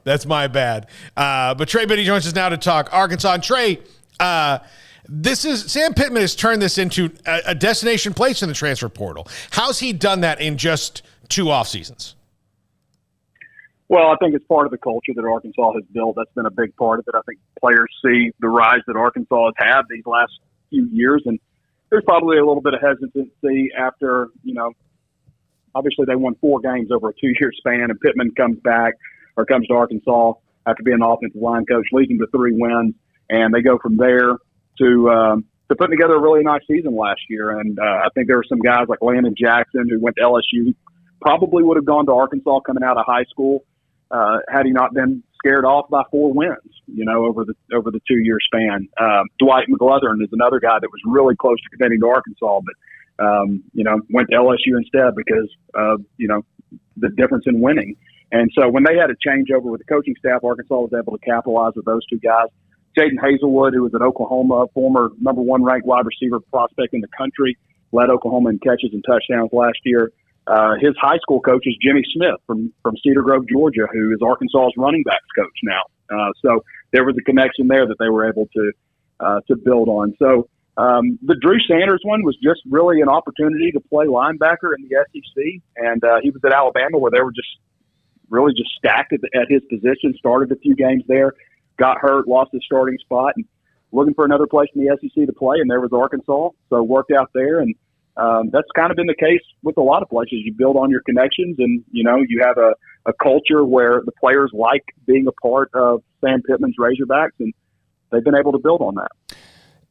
That's my bad. But Trey Biddy joins us now to talk Arkansas. And Trey, Sam Pittman has turned this into a destination place in the transfer portal. How's he done that in just 2 off seasons? Well, I think it's part of the culture that Arkansas has built. That's been a big part of it. I think players see the rise that Arkansas has had these last few years, and there's probably a little bit of hesitancy after, obviously they won 4 games over a 2-year span, and Pittman comes to Arkansas after being an offensive line coach, leads them to 3 wins, and they go from there to putting together a really nice season last year. And I think there were some guys like Landon Jackson who went to LSU, probably would have gone to Arkansas coming out of high school had he not been scared off by 4 wins, over the 2-year span. Dwight McGlothern is another guy that was really close to committing to Arkansas, but went to LSU instead because of the difference in winning. And so when they had a changeover with the coaching staff, Arkansas was able to capitalize with those 2 guys. Jaden Hazelwood, who was at Oklahoma, former number 1 ranked wide receiver prospect in the country, led Oklahoma in catches and touchdowns last year. His high school coach is Jimmy Smith from Cedar Grove, Georgia, who is Arkansas's running backs coach now. So there was a connection there that they were able to build on. So the Drew Sanders one was just really an opportunity to play linebacker in the SEC, and he was at Alabama where they were just stacked at his position. Started a few games there, got hurt, lost his starting spot, and looking for another place in the SEC to play, and there was Arkansas. So worked out there, and that's kind of been the case with a lot of places. You build on your connections, and you have a culture where the players like being a part of Sam Pittman's Razorbacks, and they've been able to build on that.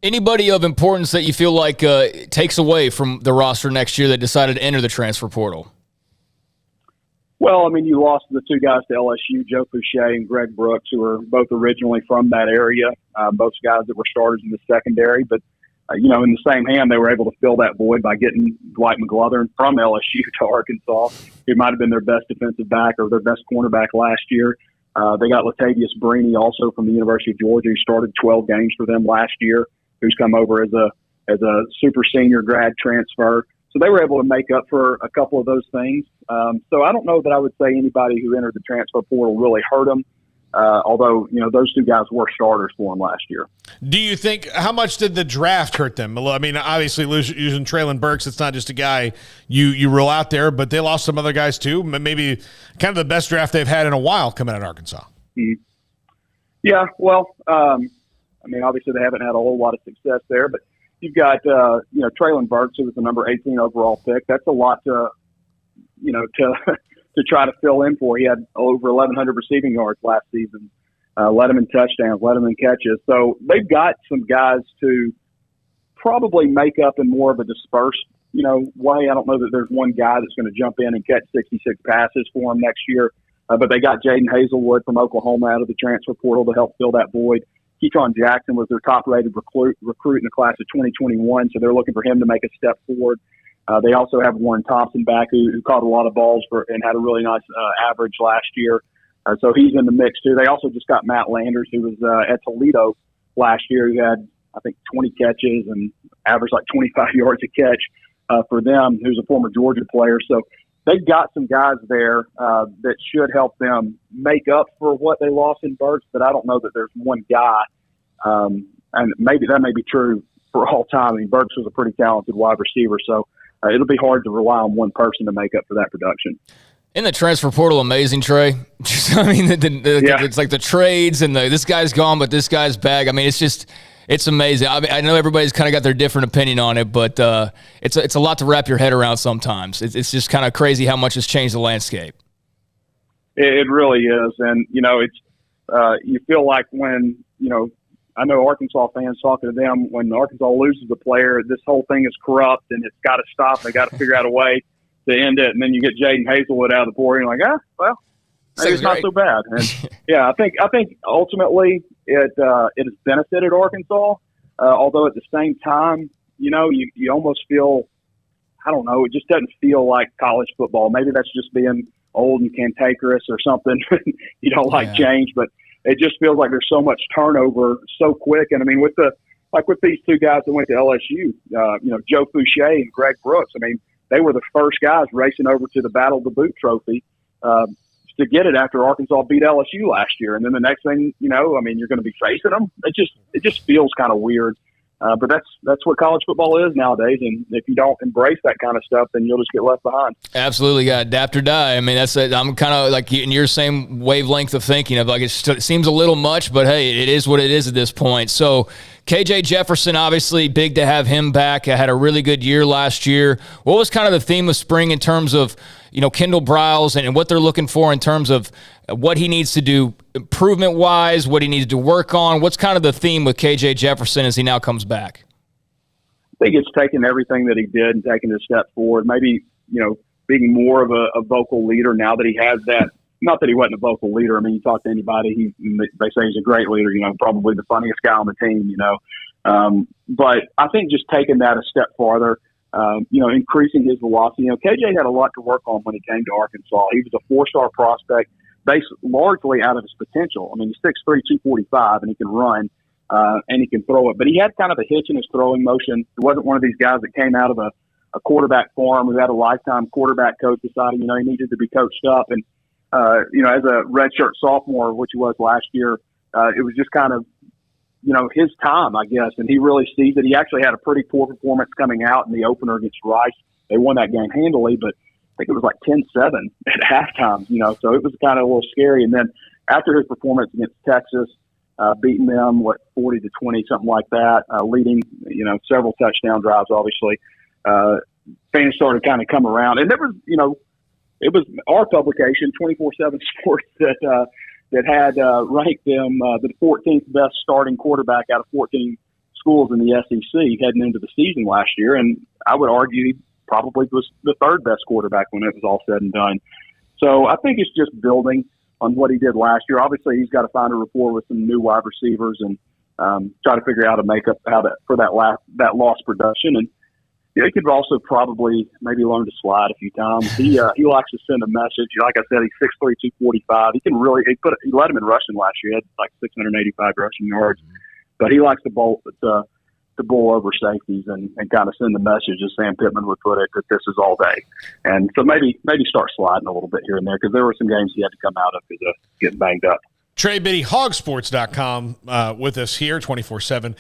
Anybody of importance that you feel like takes away from the roster next year that decided to enter the transfer portal? Well, you lost the 2 guys to LSU, Joe Fouché and Greg Brooks, who are both originally from that area, both guys that were starters in the secondary. But, in the same hand, they were able to fill that void by getting Dwight McGlothern from LSU to Arkansas, who might have been their best defensive back or their best cornerback last year. They got Latavius Brini, also from the University of Georgia, who started 12 games for them last year, who's come over as a super senior grad transfer. So they were able to make up for a couple of those things. So I don't know that I would say anybody who entered the transfer portal really hurt them, although, those 2 guys were starters for them last year. Do you think, how much did the draft hurt them? Obviously losing Traylon Burks, it's not just a guy you roll out there, but they lost some other guys too. Maybe kind of the best draft they've had in a while coming out of Arkansas. Mm-hmm. Yeah, well, obviously they haven't had a whole lot of success there, but you've got, Traylon Burks, who was the number 18 overall pick. That's a lot to try to fill in for. He had over 1,100 receiving yards last season, led him in touchdowns, led him in catches. So they've got some guys to probably make up in more of a dispersed, way. I don't know that there's one guy that's going to jump in and catch 66 passes for him next year. But they got Jaden Hazelwood from Oklahoma out of the transfer portal to help fill that void. Keaton Jackson was their top-rated recruit in the class of 2021, so they're looking for him to make a step forward. They also have Warren Thompson back, who caught a lot of balls and had a really nice average last year. So he's in the mix, too. They also just got Matt Landers, who was at Toledo last year. He had, I think, 20 catches and averaged like 25 yards a catch for them, who's a former Georgia player. So they've got some guys there that should help them make up for what they lost in Burks, but I don't know that there's one guy. And maybe that may be true for all time. Burks was a pretty talented wide receiver, so it'll be hard to rely on one person to make up for that production. Isn't the transfer portal amazing, Trey? It's like the trades and this guy's gone, but this guy's back. It's amazing. I know everybody's kind of got their different opinion on it, but it's a lot to wrap your head around sometimes. It's just kind of crazy how much has changed the landscape. It really is. And, it's you feel like when, I know Arkansas fans talking to them, when Arkansas loses a player, this whole thing is corrupt and it's got to stop. They got to figure out a way to end it. And then you get Jaden Hazelwood out of the board and you're like, well, maybe it's not so bad. And yeah, I think ultimately it has benefited Arkansas. Although at the same time, you almost feel, I don't know, it just doesn't feel like college football. Maybe that's just being old and cantankerous or something. You don't like change, but it just feels like there's so much turnover so quick. And with these 2 guys that went to LSU, Joe Fouché and Greg Brooks, they were the first guys racing over to the Battle of the Boot trophy. to get it after Arkansas beat LSU last year. And then the next thing, you're going to be facing them. It just feels kind of weird. But that's what college football is nowadays, and if you don't embrace that kind of stuff, then you'll just get left behind. Absolutely, got to adapt or die. I mean, that's it. I'm kind of like in your same wavelength of thinking of like it seems a little much, but hey, it is what it is at this point. So KJ Jefferson, obviously big to have him back. I had a really good year last year. What was kind of the theme of spring in terms of Kendall Briles and what they're looking for in terms of what he needs to do improvement-wise, what he needs to work on? What's kind of the theme with KJ Jefferson as he now comes back? I think it's taking everything that he did and taking a step forward. Maybe, being more of a vocal leader now that he has that. Not that he wasn't a vocal leader. I mean, you talk to anybody, they say he's a great leader, probably the funniest guy on the team, But I think just taking that a step farther, increasing his velocity. KJ had a lot to work on when he came to Arkansas. He was a 4-star prospect based largely out of his potential. I mean, he's 6'3", 245, and he can run, and he can throw it. But he had kind of a hitch in his throwing motion. He wasn't one of these guys that came out of a quarterback farm who had a lifetime quarterback coach deciding, he needed to be coached up. And, as a redshirt sophomore, which he was last year, it was just kind of, his time, I guess. And he really sees it. He actually had a pretty poor performance coming out in the opener against Rice. They won that game handily, but I think it was like 10-7 at halftime, so it was kind of a little scary. And then after his performance against Texas, beating them, 40-20, something like that, leading, several touchdown drives, obviously, things started to kind of come around. And there was, it was our publication, 24/7 Sports, that had ranked them the 14th best starting quarterback out of 14 schools in the SEC heading into the season last year. And I would argue he probably was the third best quarterback when it was all said and done. So I think it's just building on what he did last year. Obviously, he's got to find a rapport with some new wide receivers and try to figure out how to make up for that lost production. And he could also probably maybe learn to slide a few times. He likes to send a message. Like I said, he's 6'3", 245. He can really he led him in rushing last year. He had like 685 rushing yards. But he likes to bowl over safeties and kind of send the message, as Sam Pittman would put it, that this is all day. And so maybe start sliding a little bit here and there, because there were some games he had to come out of because of getting banged up. Trey Biddy, hogsports.com, with us here, 24/7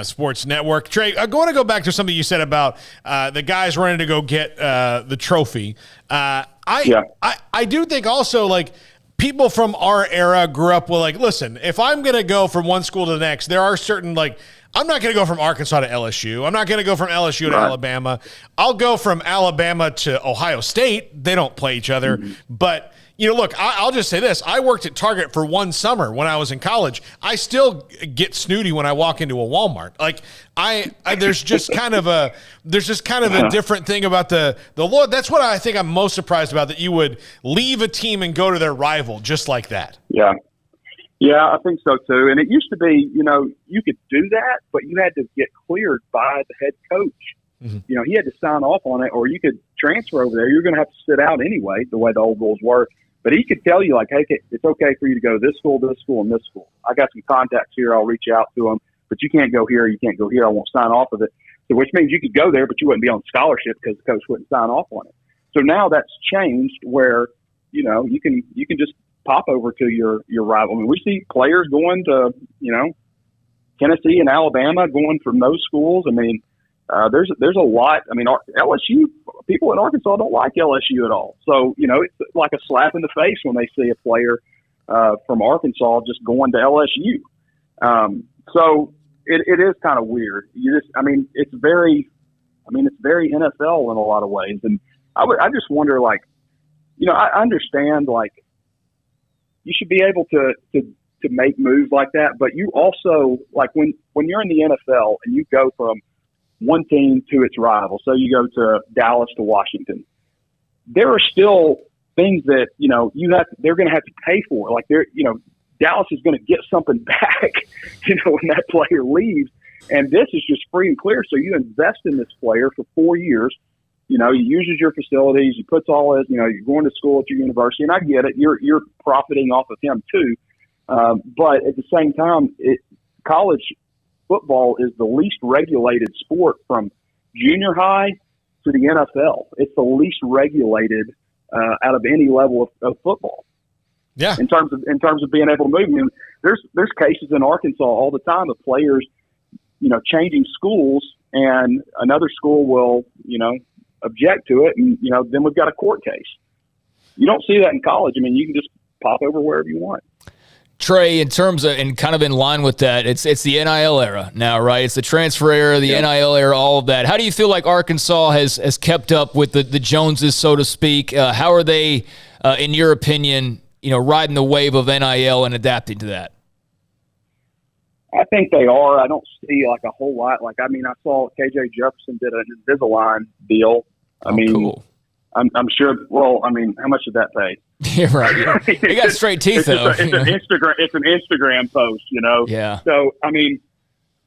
Sports Network. Trey, I want to go back to something you said about the guys running to go get the trophy. I do think also, like, people from our era grew up with, like, listen, if I'm going to go from one school to the next, there are certain, like, I'm not going to go from Arkansas to LSU. I'm not going to go from LSU to Alabama. I'll go from Alabama to Ohio State. They don't play each other. Mm-hmm. But, look, I'll just say this. I worked at Target for one summer when I was in college. I still get snooty when I walk into a Walmart. Like, there's just kind of a different thing about the Lord. That's what I think I'm most surprised about, that you would leave a team and go to their rival just like that. Yeah. Yeah, I think so too. And it used to be, you could do that, but you had to get cleared by the head coach. Mm-hmm. He had to sign off on it, or you could transfer over there. You're going to have to sit out anyway, the way the old rules were. But he could tell you, like, hey, it's okay for you to go to this school, and this school. I got some contacts here. I'll reach out to them. But you can't go here. You can't go here. I won't sign off of it. So which means you could go there, but you wouldn't be on scholarship because the coach wouldn't sign off on it. So now that's changed where, you can just pop over to your rival. I mean, we see players going to, Tennessee and Alabama, going from those schools. I mean, there's a lot. I mean, LSU, people in Arkansas don't like LSU at all. So, it's like a slap in the face when they see a player from Arkansas just going to LSU. So it is kind of weird. It's very NFL in a lot of ways. And I just wonder, like, I understand, like, you should be able to make moves like that, but you also, like, when you're in the NFL and you go from one team to its rival, so you go to Dallas to Washington, there are still things that they're going to have to pay for. Like, Dallas is going to get something back, when that player leaves, and this is just free and clear. So you invest in this player for 4 years. He uses your facilities, he puts all his, you're going to school at your university, and I get it. You're profiting off of him too. But at the same time, college football is the least regulated sport from junior high to the NFL. It's the least regulated out of any level of football. Yeah. In terms of being able to move. I mean, there's cases in Arkansas all the time of players, changing schools, and another school will, object to it, and then we've got a court case. You don't see that in college. I mean, you can just pop over wherever you want. Trey, in terms of, and kind of in line with that, it's the NIL era now, right? It's the transfer era, the NIL era, all of that. How do you feel like Arkansas has kept up with the Joneses, so to speak? How are they, in your opinion, riding the wave of NIL and adapting to that? I think they are. I don't see like a whole lot. I saw KJ Jefferson did an Invisalign deal. Cool. I'm sure. Well, how much did that pay? You're right. Yeah. He got straight teeth, though. It's an Instagram post, Yeah. So he's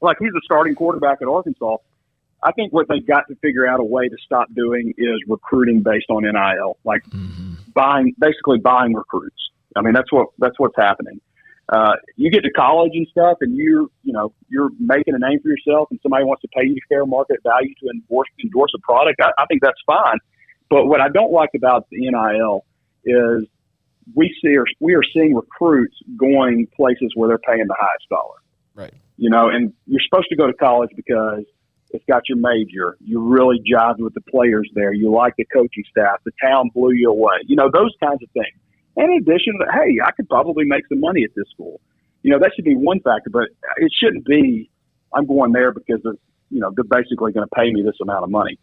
a starting quarterback at Arkansas. I think what they've got to figure out a way to stop doing is recruiting based on NIL, buying recruits. That's what's happening. You get to college and stuff, and you're making a name for yourself, and somebody wants to pay you fair market value to endorse a product. I think that's fine. But what I don't like about the NIL is we are seeing recruits going places where they're paying the highest dollar. Right. And you're supposed to go to college because it's got your major. You really jived with the players there. You like the coaching staff. The town blew you away. Those kinds of things. And in addition to that, hey, I could probably make some money at this school. That should be one factor, but it shouldn't be I'm going there because they're basically going to pay me this amount of money.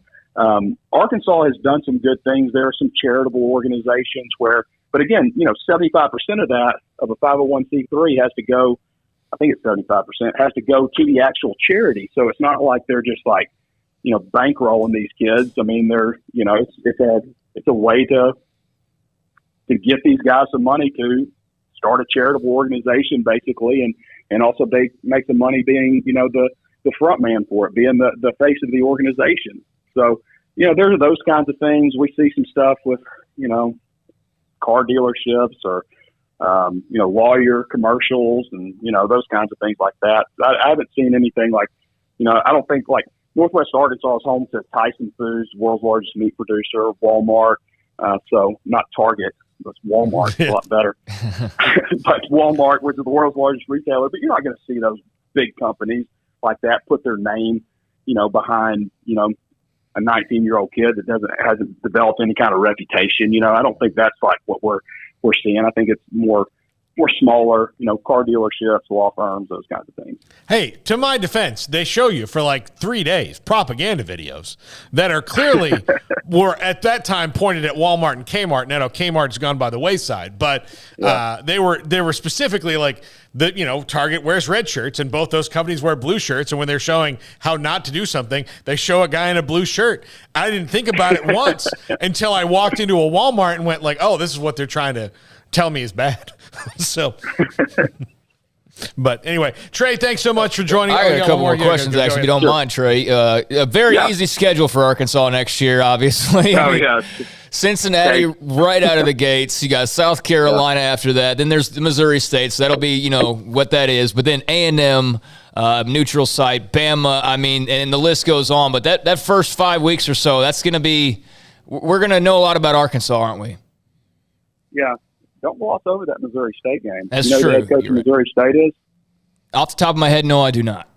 Arkansas has done some good things. There are some charitable organizations but again, 75% of that, of a 501c3 has to go, I think it's 75%, has to go to the actual charity. So it's not like they're just bankrolling these kids. They're, it's a way to get these guys some money to start a charitable organization, basically, and also they make some money being, the front man for it, being the face of the organization. So, there are those kinds of things. We see some stuff with, car dealerships or, lawyer commercials and, those kinds of things like that. I haven't seen anything I don't think Northwest Arkansas is home to Tyson Foods, the world's largest meat producer, Walmart. So not Target, but Walmart, a lot better. But Walmart, which is the world's largest retailer, but you're not going to see those big companies like that put their name, behind, a 19-year-old kid that hasn't developed any kind of reputation. I don't think that's what we're seeing. I think it's more smaller, car dealerships, law firms, those kinds of things. Hey, to my defense, they show you for 3 days propaganda videos that are clearly were at that time pointed at Walmart and Kmart. Now Kmart's gone by the wayside, but they were specifically Target wears red shirts and both those companies wear blue shirts. And when they're showing how not to do something, they show a guy in a blue shirt. I didn't think about it once until I walked into a Walmart and went oh, this is what they're trying to tell me is bad. So, but anyway, Trey, thanks so much for joining. I got a couple more questions, actually, if you don't mind, Trey. A very easy schedule for Arkansas next year, obviously. Oh, yeah. Cincinnati right out of the gates. You got South Carolina after that. Then there's the Missouri State, so that'll be, what that is. But then A&M, neutral site, Bama, and the list goes on. But that first 5 weeks or so, that's going to be – we're going to know a lot about Arkansas, aren't we? Yeah. Don't gloss over that Missouri State game. That's true. Who the head coach of Missouri State is? Off the top of my head, no, I do not.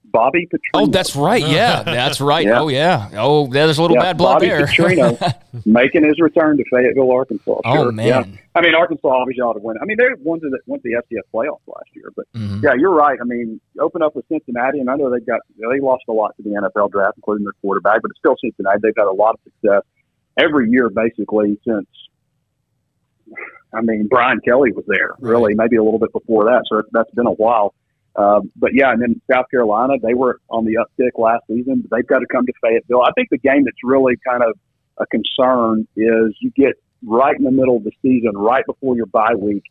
Bobby Petrino. Oh, that's right. Yeah, that's right. Yeah. Oh, yeah. Oh, there's a little bad blood Bobby there. Petrino making his return to Fayetteville, Arkansas. Oh, man. Yeah. Arkansas obviously ought to win. They went to the FCS playoffs last year. But, yeah, you're right. Open up with Cincinnati, and I know they lost a lot to the NFL draft, including their quarterback, but it's still Cincinnati. They've had a lot of success every year, basically, since – Brian Kelly was there, really, maybe a little bit before that, so that's been a while. But, yeah, and then South Carolina, they were on the uptick last season, but they've got to come to Fayetteville. I think the game that's really kind of a concern is you get right in the middle of the season, right before your bye week,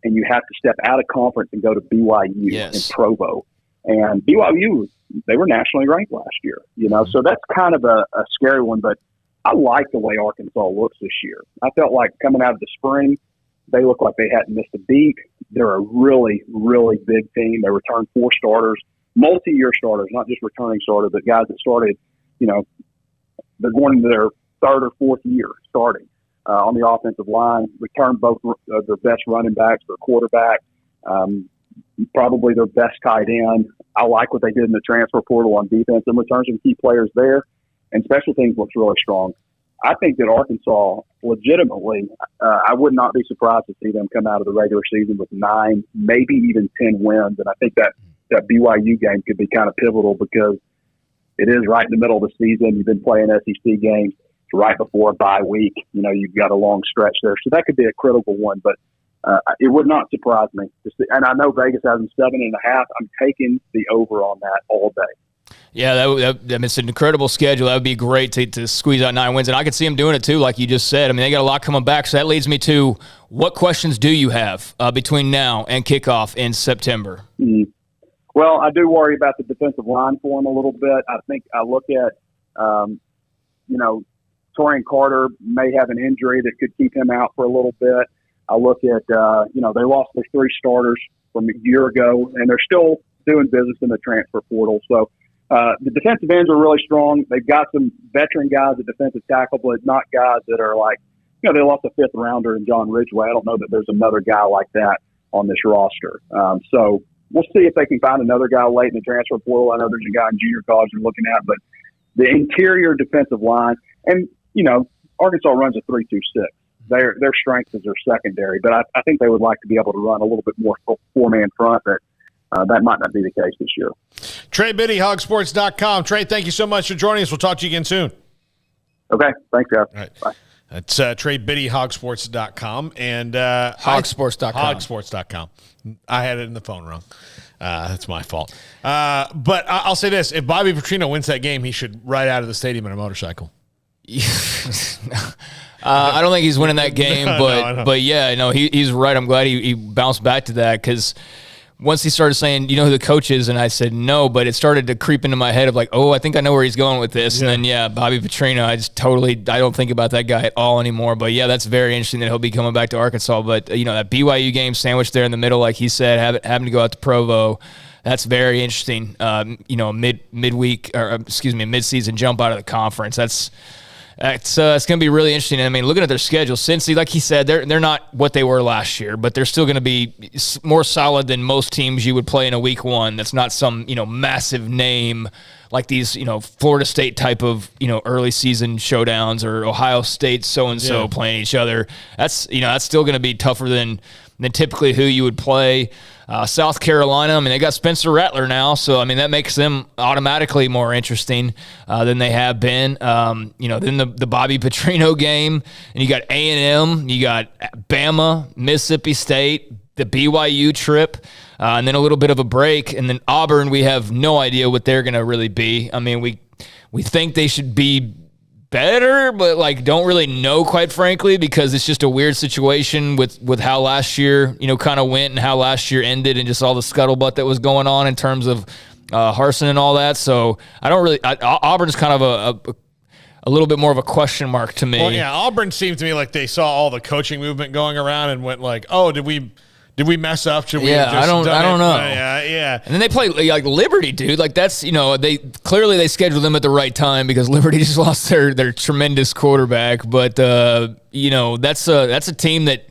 and you have to step out of conference and go to BYU in Provo. And BYU, they were nationally ranked last year, so that's kind of a scary one, but I like the way Arkansas looks this year. I felt like coming out of the spring, they look like they hadn't missed a beat. They're a really, really big team. They returned 4 starters, multi-year starters, not just returning starters, but guys that started, they're going into their 3rd or 4th year starting. on the offensive line, returned both their best running backs, their quarterback, probably their best tight end. I like what they did in the transfer portal on defense and returns some key players there. And special teams looks really strong. I think that Arkansas, legitimately, I would not be surprised to see them come out of the regular season with 9, maybe even 10 wins. And I think that BYU game could be kind of pivotal because it is right in the middle of the season. You've been playing SEC games. It's right before a bye week. You've got a long stretch there. So that could be a critical one. But it would not surprise me. And I know Vegas has them 7.5. I'm taking the over on that all day. Yeah, it's an incredible schedule. That would be great to squeeze out 9 wins. And I could see them doing it too, like you just said. I mean, they got a lot coming back. So that leads me to, what questions do you have between now and kickoff in September? Mm-hmm. Well, I do worry about the defensive line for them a little bit. I think I look at, Torian Carter may have an injury that could keep him out for a little bit. I look at, they lost their 3 starters from a year ago, and they're still doing business in the transfer portal. So the defensive ends are really strong. They've got some veteran guys at defensive tackle, but not guys that are like, they lost a 5th rounder in John Ridgeway. I don't know that there's another guy like that on this roster. So we'll see if they can find another guy late in the transfer portal. I know there's a guy in junior college they're looking at, but the interior defensive line, and, Arkansas runs a 3-2-6. Their strength is their secondary, but I think they would like to be able to run a little bit more 4-man front. That might not be the case this year. Trey Biddy, hogsports.com. Trey, thank you so much for joining us. We'll talk to you again soon. Okay. Thanks, guys. All right. Bye. That's Trey Biddy, hogsports.com. And hogsports.com. Hogsports.com. I had it in the phone wrong. That's my fault. But I'll say this. If Bobby Petrino wins that game, he should ride out of the stadium on a motorcycle. I don't think he's winning that game, but he's right. I'm glad he bounced back to that, because once he started saying, who the coach is, and I said no, but it started to creep into my head of like, oh, I think I know where he's going with this. Yeah. And then, Bobby Petrino, I don't think about that guy at all anymore. But yeah, that's very interesting that he'll be coming back to Arkansas. But that BYU game sandwiched there in the middle, like he said, having to go out to Provo, that's very interesting. Mid-season jump out of the conference. It's going to be really interesting. I mean, looking at their schedule, Cincy, like he said, they're not what they were last year, but they're still going to be more solid than most teams you would play in a week 1. That's not some, massive name like these, Florida State type of, early season showdowns, or Ohio State so-and-so playing each other. That's still going to be tougher than typically who you would play. South Carolina, they got Spencer Rattler now, so, that makes them automatically more interesting than they have been. Then the Bobby Petrino game, and you got A&M, you got Bama, Mississippi State, the BYU trip, and then a little bit of a break, and then Auburn, we have no idea what they're going to really be. We think they should be better, but don't really know, quite frankly, because it's just a weird situation with how last year kind of went and how last year ended, and just all the scuttlebutt that was going on in terms of Harsin and all that. So Auburn's kind of a little bit more of a question mark to me. Well, yeah, Auburn seemed to me like they saw all the coaching movement going around and went like, oh, did we mess up? Should we have just I don't know. Yeah. And then they play like Liberty, dude. Like that's, they clearly scheduled them at the right time, because Liberty just lost their tremendous quarterback. But that's a team that